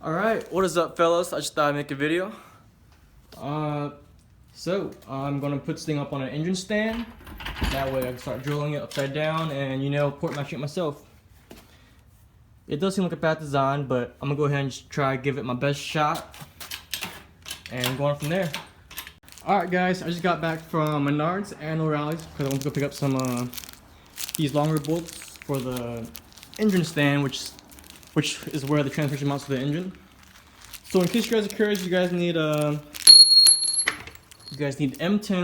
Alright, what is up, fellas? I just thought I'd make a video. So I'm gonna put this thing up on an engine stand. That way I can start drilling it upside down and, you know, port my shit myself. It does seem like a bad design, but I'm gonna go ahead and just try to give it my best shot and go on from there. Alright guys, I just got back from Menards and O'Reilly's because I went to go pick up some these longer bolts for the engine stand, which is where the transmission mounts to the engine. So in case you guys are curious, you guys need M10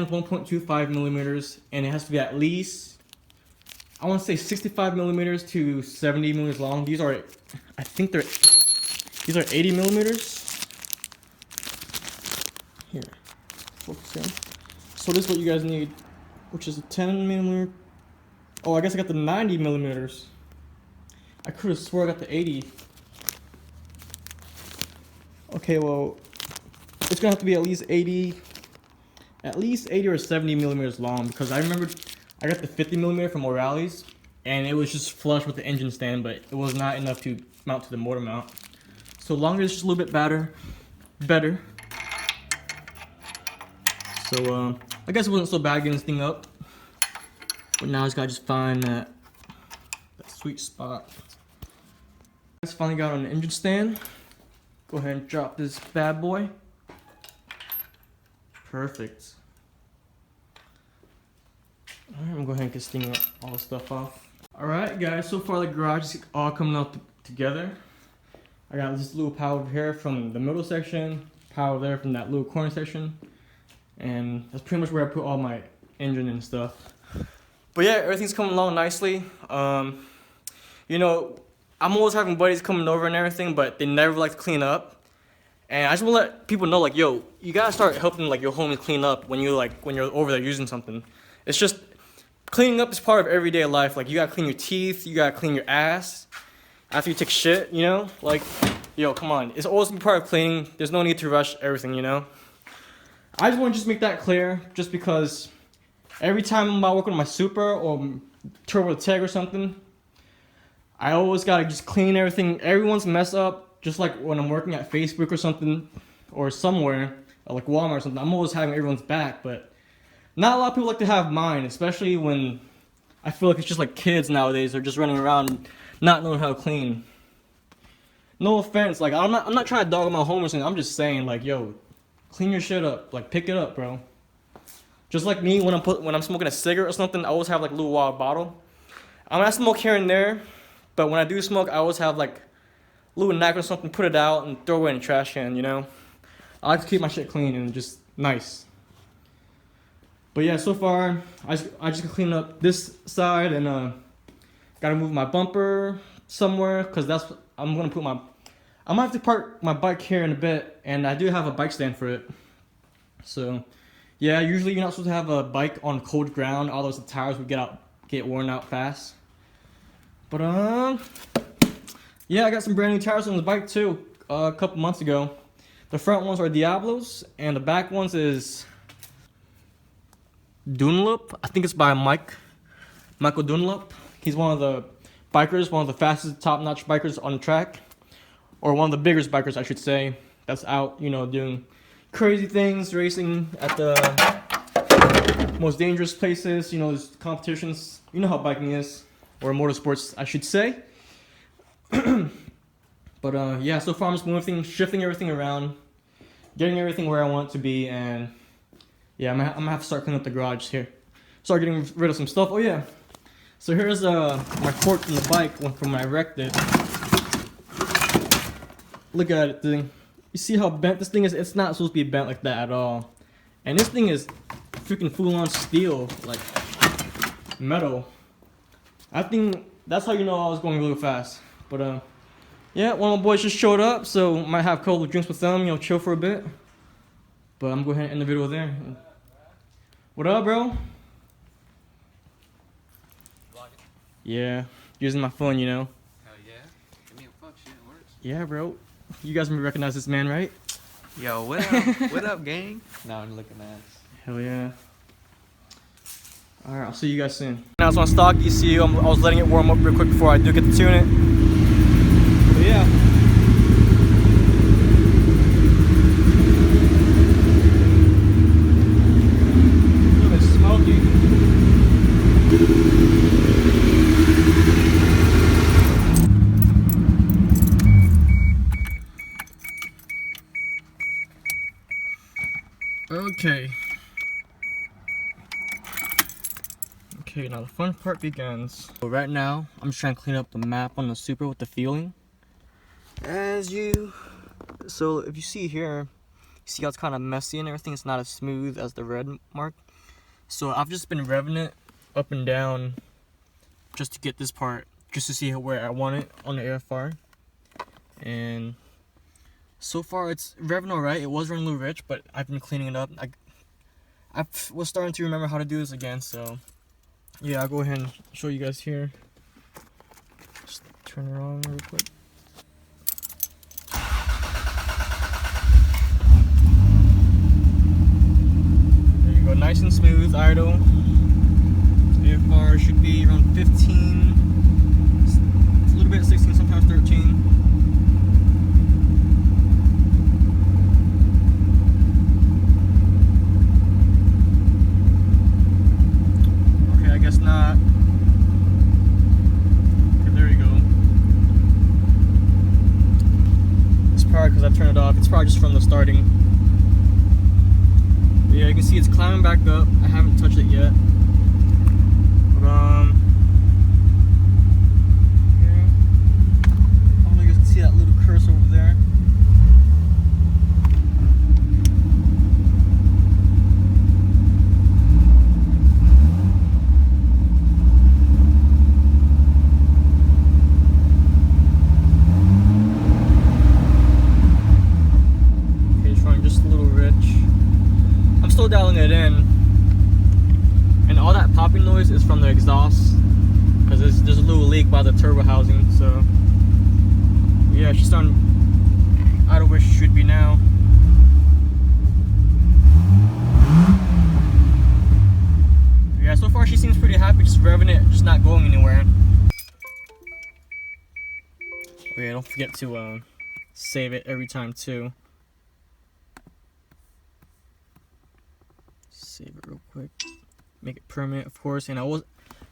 1.25 millimeters, and it has to be at least, I want to say 65 millimeters to 70 millimeters long. These are, I think these are 80 millimeters. Here, focus in. So this is what you guys need, which is a 10 millimeter. Oh, I guess I got the 90 millimeters. I could have swore I got the 80. Okay, well, it's gonna have to be at least 80 or 70 millimeters long, because I remember I got the 50 millimeter from O'Reilly's and it was just flush with the engine stand, but it was not enough to mount to the motor mount. So longer is just a little bit better. So I guess it wasn't so bad getting this thing up, but now I just gotta find that sweet spot. I just finally got on the engine stand. Go ahead and drop this bad boy. Perfect. Alright, I'm gonna go ahead and get this thing, all the stuff off. Alright guys, so far the garage is all coming up together. I got this little power over here from the middle section, power there from that little corner section, and that's pretty much where I put all my engine and stuff. But yeah, everything's coming along nicely. You know, I'm always having buddies coming over and everything, but they never like to clean up. And I just want to let people know, like, yo, you gotta start helping like your homies clean up when you're over there using something. It's just, cleaning up is part of everyday life. Like, you gotta clean your teeth, you gotta clean your ass after you take shit, you know? Like, yo, come on. It's always been part of cleaning. There's no need to rush everything, you know? I just want to just make that clear, just because every time I'm out working on my Super or Turbo Tech or something, I always gotta just clean everything. Everyone's mess up, just like when I'm working at Facebook or something, or somewhere, like Walmart or something. I'm always having everyone's back, but not a lot of people like to have mine, especially when I feel like it's just like kids nowadays. They're just running around not knowing how to clean. No offense, like I'm not trying to dog my home or something. I'm just saying, like, yo, clean your shit up. Like, pick it up, bro. Just like me, when I'm smoking a cigarette or something, I always have like a little water bottle. I'm not smoke here and there, but when I do smoke, I always have like a little knife or something, put it out and throw it in the trash can, you know? I like to keep my shit clean and just nice. But yeah, so far, I just clean up this side and gotta move my bumper somewhere, because that's what I'm gonna put my, I might have to park my bike here in a bit, and I do have a bike stand for it. So yeah, usually you're not supposed to have a bike on cold ground, otherwise the tires would get worn out fast. But yeah, I got some brand new tires on the bike too, a couple months ago. The front ones are Diablos, and the back ones is Dunlop. I think it's by Michael Dunlop. He's one of the bikers, one of the fastest, top-notch bikers on the track, or one of the biggest bikers, I should say, that's out, you know, doing crazy things, racing at the most dangerous places. You know, there's competitions. You know how biking is, or motorsports, I should say. But yeah, so far I'm just moving things, shifting everything around, getting everything where I want it to be, and yeah, I'm gonna have to start cleaning up the garage here. Start getting rid of some stuff. Oh yeah, so here's my fork from the bike from when I wrecked it. Look at it, thing. You see how bent this thing is? It's not supposed to be bent like that at all. And this thing is freaking full-on steel, like metal. I think that's how you know I was going really fast. But yeah, one of my boys just showed up, so might have a couple of drinks with them, you know, chill for a bit. But I'm going to go ahead and end the video there. What up, bro? Yeah, using my phone, you know. Hell yeah. Give me a fuck, shit, it works. Yeah, bro. You guys recognize this man, right? Yo, what up? What up, gang? Now I'm looking ass. Hell yeah. Alright, I'll see you guys soon. Now it's on stock ECU. I was letting it warm up real quick before I do get to tune it. But yeah. Okay. Okay, now the fun part begins. So right now, I'm just trying to clean up the map on the Supra with the feeling. So if you see here, you see how it's kind of messy and everything. It's not as smooth as the red mark. So I've just been revving it up and down just to get this part, just to see where I want it on the AFR. And so far it's revving alright. It was running a little rich, but I've been cleaning it up. I was starting to remember how to do this again, so yeah, I'll go ahead and show you guys here. Just turn it on real quick. There you go, nice and smooth, idle. AFR should be around 15, it's a little bit 16, sometimes 13. Guess not. Okay, there you go. It's probably because I turned it off. It's probably just from the starting. But yeah, you can see it's climbing back up. I haven't touched it yet. But yeah. I don't know if you guys can see that little cursor over there. Still dialing it in, and all that popping noise is from the exhaust because there's a little leak by the turbo housing. So yeah, she's starting out of where she should be now. Yeah, so far she seems pretty happy just revving it, just not going anywhere. Oh yeah, don't forget to save it every time too. Save it real quick, make it permanent, of course, and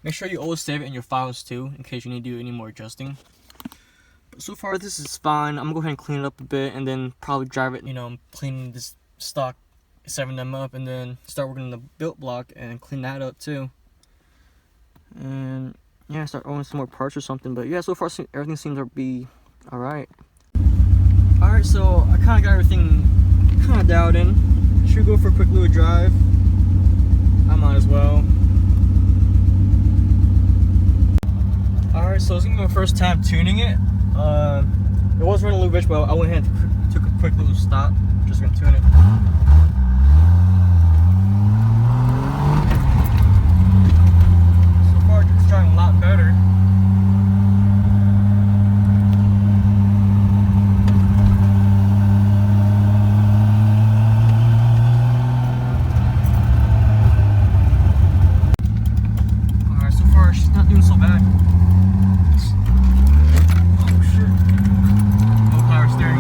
make sure you always save it in your files too, in case you need to do any more adjusting. But so far this is fine. I'm gonna go ahead and clean it up a bit, and then probably drive it, cleaning this stock 7M up, and then start working on the built block and clean that up too. And yeah, start owning some more parts or something. But yeah, so far everything seems to be all right. All right, so I kind of got everything kind of dialed in. Should go for a quick little drive. I might as well. Alright, so it's gonna be my first time tuning it. It was running a little bit, but I went ahead and took a quick little stop. Just gonna tune it. So far, it's driving a lot better. She's not doing so bad. Oh shit. No power steering.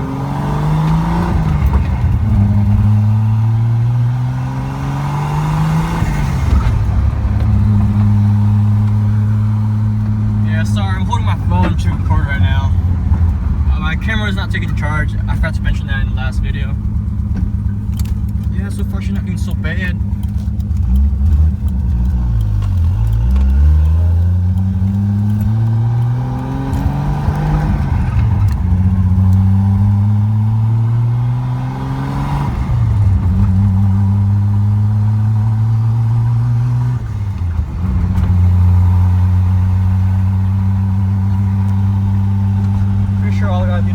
Yeah, sorry, I'm holding my phone to record right now. My camera is not taking the charge. I forgot to mention that in the last video. Yeah, so far she's not doing so bad.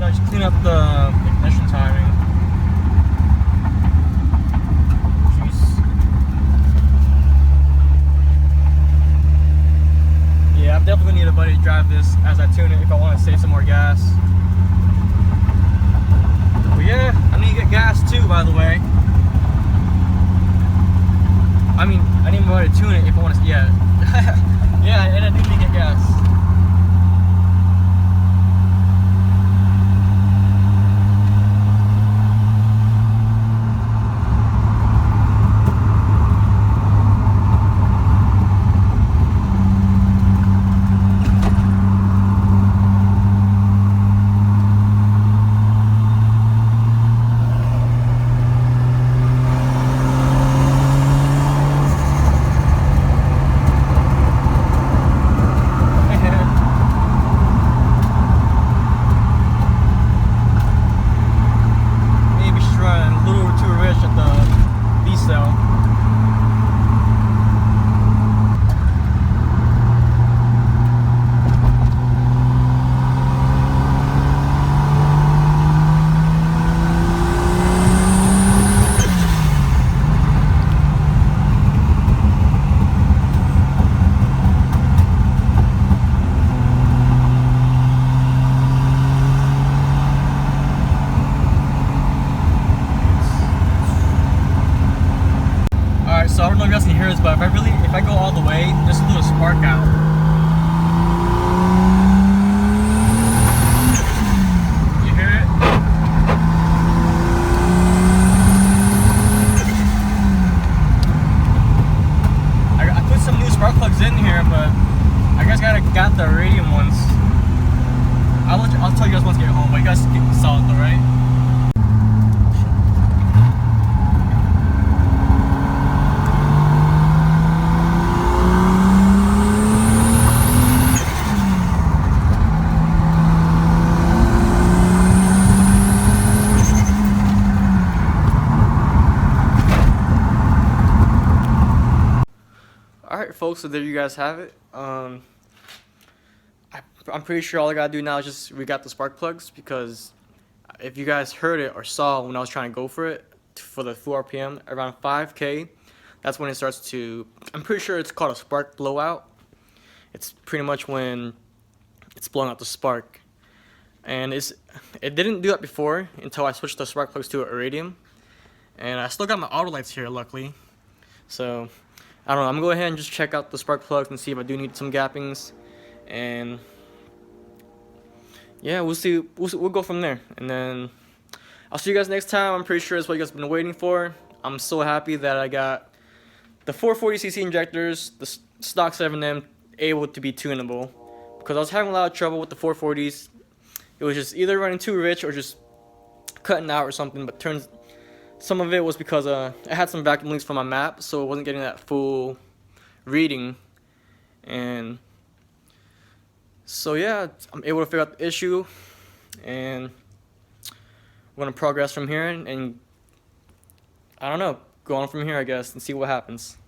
Just clean up the ignition timing. Jeez. Yeah, I'm definitely gonna need a buddy to drive this as I tune it if I want to save some more gas. But yeah, I need to get gas too, by the way. I mean, I need a buddy to tune it if I want to. Yeah, yeah, and I do need to get gas. hear this, but if I go all the way, there's a little spark out. You hear it? I put some new spark plugs in here, but I guess got the iridium ones. I'll tell you guys once I get home, but you guys saw it though, right? Alright folks, so there you guys have it. I'm pretty sure all I gotta do now is just re-got the spark plugs, because if you guys heard it or saw when I was trying to go for it for the full RPM around 5K, that's when it starts to, I'm pretty sure it's called a spark blowout. It's pretty much when it's blowing out the spark, and it didn't do that before until I switched the spark plugs to iridium, and I still got my auto lights here luckily. So I don't know, I'm gonna go ahead and just check out the spark plugs and see if I do need some gappings, and yeah, we'll see. We'll go from there, and then I'll see you guys next time. I'm pretty sure that's what you guys have been waiting for. I'm so happy that I got the 440cc injectors, the stock 7M, able to be tunable, because I was having a lot of trouble with the 440s. It was just either running too rich or just cutting out or something. But some of it was because I had some vacuum leaks from my map, so it wasn't getting that full reading, and so yeah, I'm able to figure out the issue, and we're gonna progress from here, and I don't know, go on from here I guess and see what happens.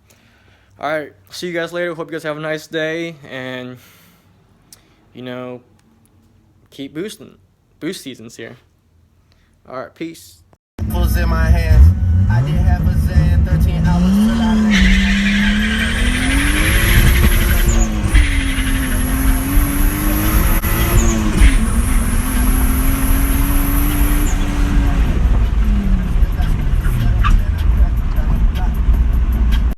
Alright, see you guys later. Hope you guys have a nice day, and you know, keep boosting. Boost seasons here. Alright, peace. Was in my hand.